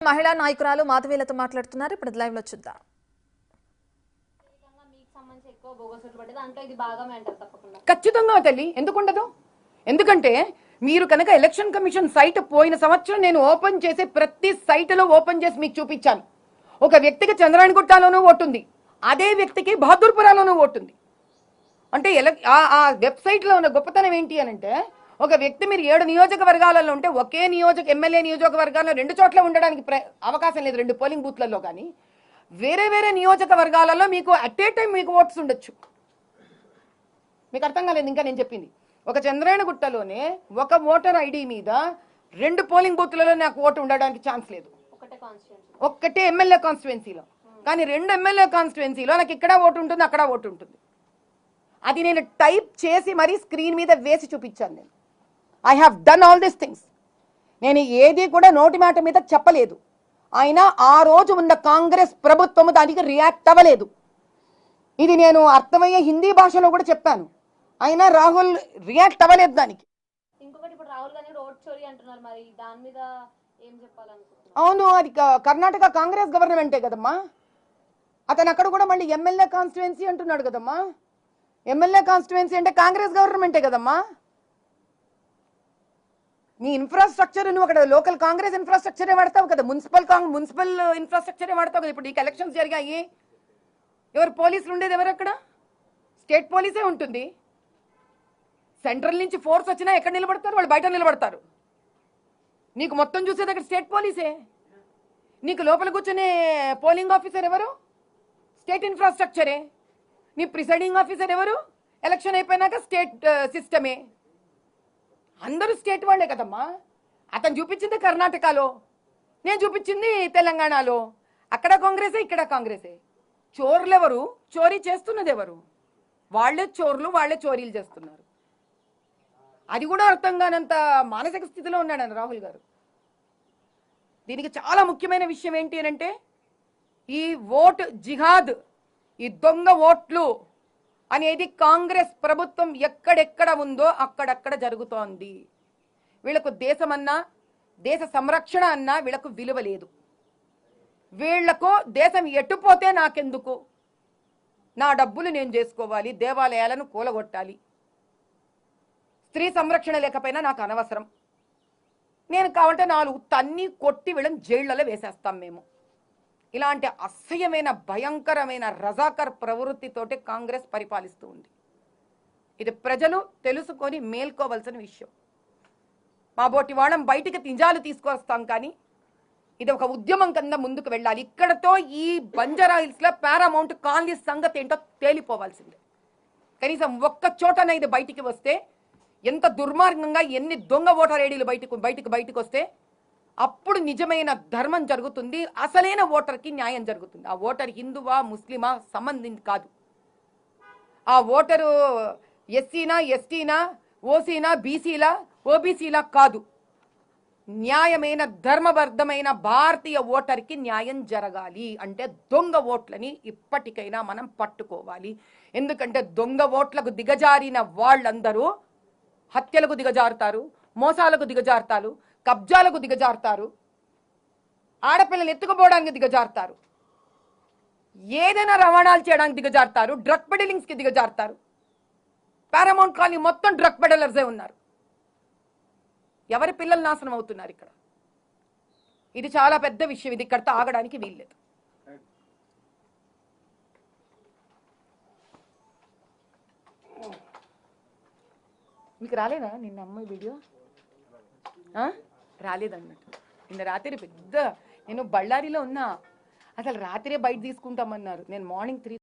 మహిళా నాయకురాలు మాధవీలతో మాట్లాడుతున్నారు. ఇప్పుడు లైవ్ లో చూద్దాం. ఖచ్చితంగా తల్లి ఎందుకుండదు? ఎందుకంటే మీరు కనుక ఎలక్షన్ కమిషన్ సైట్ పోయిన సంవత్సరం నేను ఓపెన్ చేసే ప్రతి సైట్లో ఓపెన్ చేసి మీకు చూపించాను. ఒక వ్యక్తికి చంద్రాయణగుట్టలోనూ ఓటుంది, అదే వ్యక్తికి బహదూర్పురాలోనూ ఓటుంది. అంటే ఆ వెబ్సైట్లో ఉన్న గొప్పతనం ఏంటి అని అంటే, ఒక వ్యక్తి మీరు 7 నియోజకవర్గాలలో ఉంటే ఒకే ఎమ్మెల్యే నియోజకవర్గాల్లో 2 చోట్ల ఉండడానికి అవకాశం లేదు, 2 పోలింగ్ బూత్లలో. కానీ వేరే వేరే నియోజకవర్గాలలో మీకు అట్ ఏ టైం మీకు ఓట్స్ ఉండొచ్చు. మీకు అర్థం కాలేదు ఇంకా నేను చెప్పింది. ఒక చంద్రాయణగుట్టలోనే ఒక ఓటర్ ఐడి మీద 2 పోలింగ్ బూత్లలో నాకు ఓటు ఉండడానికి ఛాన్స్ లేదు, ఒక్కటే ఎమ్మెల్యే కాన్స్టిట్యుయెన్సీలో. కానీ 2 ఎమ్మెల్యే కాన్స్టిట్యుయెన్సీలో నాకు ఇక్కడ ఓటు ఉంటుంది, అక్కడ ఓటు ఉంటుంది. అది నేను టైప్ చేసి మరీ స్క్రీన్ మీద వేసి చూపించాను. నేను I have done all these things. నేను ఏది కూడా నోటి మాట మీద చెప్పలేదు. అయినా ఆ రోజు ఉన్న కాంగ్రెస్ ప్రభుత్వం దానికి రియాక్ట్ అవ్వలేదు. ఇది నేను అర్థమయ్యే హిందీ భాషలో కూడా చెప్పాను, అయినా రాహుల్ రియాక్ట్ అవ్వలేదు దానికి. అవును, అది కర్ణాటక కాంగ్రెస్ గవర్నమెంటే కదమ్మా. అతను అక్కడ కూడా మళ్ళీ ఎమ్మెల్యే కాన్స్టిట్యుయెన్సీ అంటున్నాడు కదమ్మా. ఎమ్మెల్యే కాన్స్టిట్యుయెన్సీ అంటే కాంగ్రెస్ గవర్నమెంటే కదమ్మా. నీ ఇన్ఫ్రాస్ట్రక్చర్ నువ్వు అక్కడ లోకల్ కాంగ్రెస్ ఇన్ఫ్రాస్ట్రక్చరే వాడతావు కదా, మున్సిపల్ ఇన్ఫ్రాస్ట్రక్చరే వాడతావు కదా. ఇప్పుడు నీకు ఎలక్షన్స్ జరిగాయి, ఎవరు పోలీసులు ఉండేది ఎవరు? అక్కడ స్టేట్ పోలీసే ఉంటుంది. సెంట్రల్ నుంచి ఫోర్స్ వచ్చినా ఎక్కడ నిలబడతారు? వాళ్ళు బయట నిలబడతారు. నీకు మొత్తం చూసేది అక్కడ స్టేట్ పోలీసే. నీకు లోపల కూర్చునే పోలింగ్ ఆఫీసర్ ఎవరు? స్టేట్ ఇన్ఫ్రాస్ట్రక్చరే. నీ ప్రిసైడింగ్ ఆఫీసర్ ఎవరు? ఎలక్షన్ అయిపోయినాక స్టేట్ సిస్టమే. అందరూ స్టేట్ వాళ్ళే కదమ్మా. అతను చూపించింది కర్ణాటకలో, నేను చూపించింది తెలంగాణలో. అక్కడ కాంగ్రెసే, ఇక్కడ కాంగ్రెసే. చోర్లు ఎవరు? చోరీ చేస్తున్నది ఎవరు? వాళ్లే చోర్లు, వాళ్లే చోరీలు చేస్తున్నారు. అది కూడా అర్థం కానంత మానసిక స్థితిలో ఉన్నాడు రాహుల్ గారు. దీనికి చాలా ముఖ్యమైన విషయం ఏంటి అని అంటే, ఈ ఓట్ జిహాద్, ఈ దొంగ ఓట్లు అనేది కాంగ్రెస్ ప్రభుత్వం ఎక్కడెక్కడ ఉందో అక్కడక్కడ జరుగుతోంది. వీళ్ళకు దేశమన్నా, దేశ సంరక్షణ అన్నా వీళ్ళకు విలువ లేదు. వీళ్లకు దేశం ఎట్టుపోతే నాకెందుకు, నా డబ్బులు నేను చేసుకోవాలి, దేవాలయాలను కూలగొట్టాలి, స్త్రీ సంరక్షణ లేకపోయినా నాకు అనవసరం, నేను కావాలంటే 4 తన్ని కొట్టి వీళ్ళని జైళ్లలో వేసేస్తాం మేము. ఇలాంటి అసహ్యమైన భయంకరమైన రజాకర్ ప్రవృత్తితోటి కాంగ్రెస్ పరిపాలిస్తూ ఉంది. ఇది ప్రజలు తెలుసుకొని మేల్కోవలసిన విషయం. మా బోటి వాళ్ళం బయటికి నిజాలు తీసుకొస్తాం, కానీ ఇది ఒక ఉద్యమం కింద ముందుకు వెళ్ళాలి. ఇక్కడతో ఈ బంజారా హిల్స్లో పారామౌంట్ కాలనీ సంగతి ఏంటో తేలిపోవాల్సిందే. కనీసం ఒక్క చోటన ఇది బయటికి వస్తే, ఎంత దుర్మార్గంగా ఎన్ని దొంగ ఓటర్ ఐడీలు బయటికి వస్తే అప్పుడు నిజమైన ధర్మం జరుగుతుంది, అసలైన ఓటర్కి న్యాయం జరుగుతుంది. ఆ ఓటర్ హిందువా ముస్లిమా సంబంధించి కాదు. ఆ ఓటరు ఎస్సీనా, ఎస్టీనా, ఓసీనా, బీసీలా, ఓబీసీలా కాదు. న్యాయమైన ధర్మబద్ధమైన భారతీయ ఓటర్కి న్యాయం జరగాలి అంటే దొంగ ఓట్లని ఇప్పటికైనా మనం పట్టుకోవాలి. ఎందుకంటే దొంగ ఓట్లకు దిగజారిన వాళ్ళందరూ హత్యలకు దిగజారుతారు, మోసాలకు దిగజారుతారు, కబ్జాలకు దిగజారుతారు, ఆడపిల్లలు ఎత్తుకుపోవడానికి దిగజారుతారు, ఏదైనా రవాణాలు చేయడానికి దిగజారుతారు, డ్రగ్ పెడలింగ్స్కి దిగజారుతారు. పారామౌంట్ కాలనీ మొత్తం డ్రగ్ పెడలర్సే ఉన్నారు. ఎవరి పిల్లలు నాశనం అవుతున్నారు ఇక్కడ. ఇది చాలా పెద్ద విషయం, ఇది ఇక్కడితో ఆగడానికి వీల్లేదు. మీకు రాలేదా నిన్న అమ్మాయి వీడియో? రాలేదన్నట్టు. నిన్న రాత్రి పెద్ద, నేను బళ్ళారిలో ఉన్నా, అసలు రాత్రే బయట తీసుకుంటామన్నారు. నేను మార్నింగ్ 3